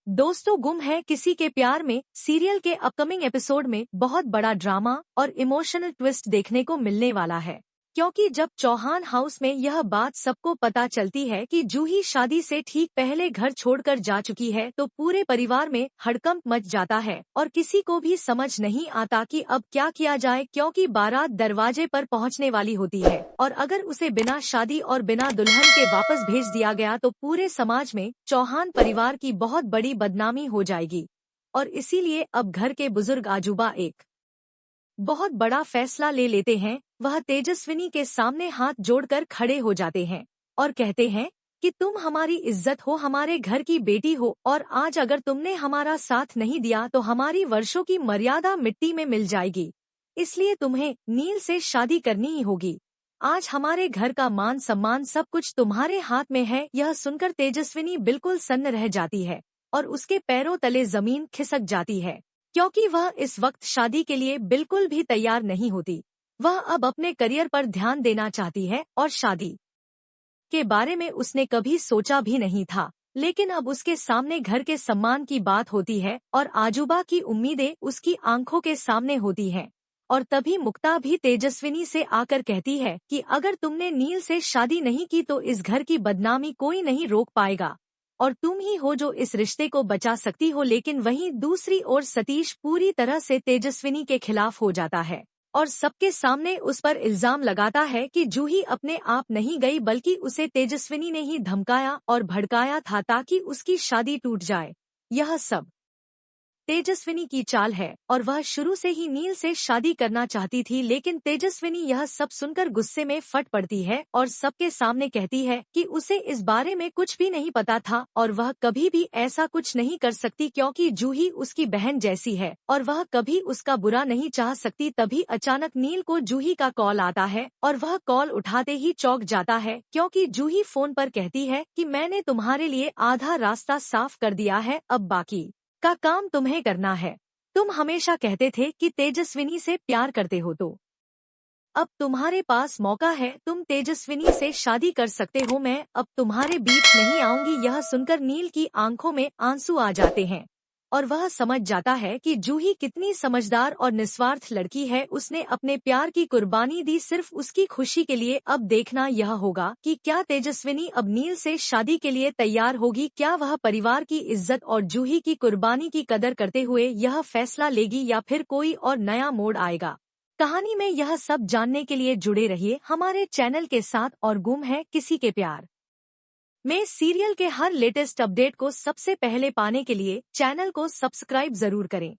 दोस्तों, गुम है किसी के प्यार में सीरियल के अपकमिंग एपिसोड में बहुत बड़ा ड्रामा और इमोशनल ट्विस्ट देखने को मिलने वाला है। क्योंकि जब चौहान हाउस में यह बात सबको पता चलती है कि जूही शादी से ठीक पहले घर छोड़कर जा चुकी है, तो पूरे परिवार में हड़कंप मच जाता है और किसी को भी समझ नहीं आता कि अब क्या किया जाए। क्योंकि बारात दरवाजे पर पहुंचने वाली होती है और अगर उसे बिना शादी और बिना दुल्हन के वापस भेज दिया गया तो पूरे समाज में चौहान परिवार की बहुत बड़ी बदनामी हो जाएगी। और इसीलिए अब घर के बुजुर्ग आजूबा एक बहुत बड़ा फैसला ले लेते हैं। वह तेजस्विनी के सामने हाथ जोड़कर खड़े हो जाते हैं और कहते हैं कि तुम हमारी इज्जत हो, हमारे घर की बेटी हो, और आज अगर तुमने हमारा साथ नहीं दिया तो हमारी वर्षों की मर्यादा मिट्टी में मिल जाएगी। इसलिए तुम्हें नील से शादी करनी ही होगी। आज हमारे घर का मान सम्मान सब कुछ तुम्हारे हाथ में है। यह सुनकर तेजस्विनी बिल्कुल सन्न रह जाती है और उसके पैरों तले जमीन खिसक जाती है, क्योंकि वह इस वक्त शादी के लिए बिल्कुल भी तैयार नहीं होती। वह अब अपने करियर पर ध्यान देना चाहती है और शादी के बारे में उसने कभी सोचा भी नहीं था। लेकिन अब उसके सामने घर के सम्मान की बात होती है और आजूबा की उम्मीदें उसकी आंखों के सामने होती हैं। और तभी मुक्ता भी तेजस्विनी से आकर कहती है कि अगर तुमने नील से शादी नहीं की तो इस घर की बदनामी कोई नहीं रोक पाएगा और तुम ही हो जो इस रिश्ते को बचा सकती हो। लेकिन वहीं दूसरी ओर सतीश पूरी तरह से तेजस्विनी के खिलाफ हो जाता है और सबके सामने उस पर इल्जाम लगाता है कि जूही अपने आप नहीं गई बल्कि उसे तेजस्विनी ने ही धमकाया और भड़काया था ताकि उसकी शादी टूट जाए। यह सब तेजस्विनी की चाल है और वह शुरू से ही नील से शादी करना चाहती थी। लेकिन तेजस्विनी यह सब सुनकर गुस्से में फट पड़ती है और सबके सामने कहती है कि उसे इस बारे में कुछ भी नहीं पता था और वह कभी भी ऐसा कुछ नहीं कर सकती क्योंकि जूही उसकी बहन जैसी है और वह कभी उसका बुरा नहीं चाह सकती। तभी अचानक नील को जूही का कॉल आता है और वह कॉल उठाते ही चौंक जाता है क्योंकि जूही फोन पर कहती है कि मैंने तुम्हारे लिए आधा रास्ता साफ कर दिया है, अब बाकी का काम तुम्हें करना है। तुम हमेशा कहते थे कि तेजस्विनी से प्यार करते हो, तो अब तुम्हारे पास मौका है, तुम तेजस्विनी से शादी कर सकते हो। मैं अब तुम्हारे बीच नहीं आऊंगी। यह सुनकर नील की आंखों में आंसू आ जाते हैं और वह समझ जाता है कि जूही कितनी समझदार और निस्वार्थ लड़की है। उसने अपने प्यार की कुर्बानी दी सिर्फ उसकी खुशी के लिए। अब देखना यह होगा कि क्या तेजस्विनी अब नील से शादी के लिए तैयार होगी। क्या वह परिवार की इज्जत और जूही की कुर्बानी की कदर करते हुए यह फैसला लेगी या फिर कोई और नया मोड़ आएगा। कहानी में यह सब जानने के लिए जुड़े रहिए हमारे चैनल के साथ। और गुम है किसी के प्यार में सीरियल के हर लेटेस्ट अपडेट को सबसे पहले पाने के लिए चैनल को सब्सक्राइब जरूर करें।